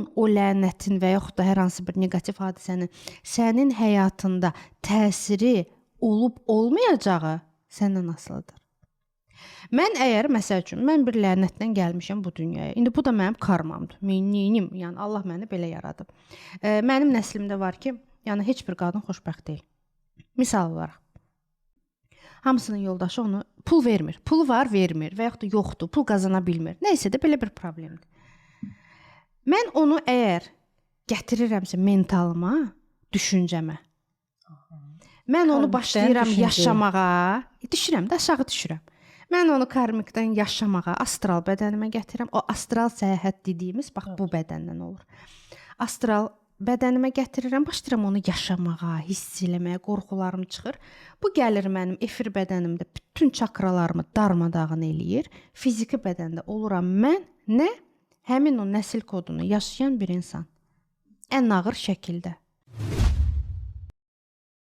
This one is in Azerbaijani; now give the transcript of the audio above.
onun o lənətin və yaxud da hər hansı bir neqativ hadisənin sənin həyatında təsiri olub olmayacağı səndən asılıdır. Mən əgər məsəl üçün mən bir lənətdən gəlmişəm bu dünyaya. İndi bu da mənim karmamdır. Mənim, yəni Allah məni belə yaradıb. Mənim nəslimdə var ki, yəni heç bir qadın xoşbəxt deyil. Misal olaraq hamısının yoldaşı onu pul vermir. Pulu var, vermir və yaxud da yoxdur, pul qazana bilmir. Nəysə də belə bir problemdir. Mən onu əgər gətirirəmsə mentalıma, düşüncəmə. Mən onu başlayıram yaşamağa, düşürəm də aşağı düşürəm. Mən onu karmikdən yaşamağa, astral bədənimə gətirirəm. O astral səyahət dediyimiz bax bu bədəndən olur. Astral bədənimə gətirirəm, başlayıram onu yaşamağa, hiss eləməyə, qorxularım çıxır. Bu gəlir mənim efir bədənimdə bütün çakralarımı darmadağın eləyir. Fiziki bədəndə oluram mən nə? Həmin o nəsil kodunu yaşayan bir insan. Ən ağır şəkildə.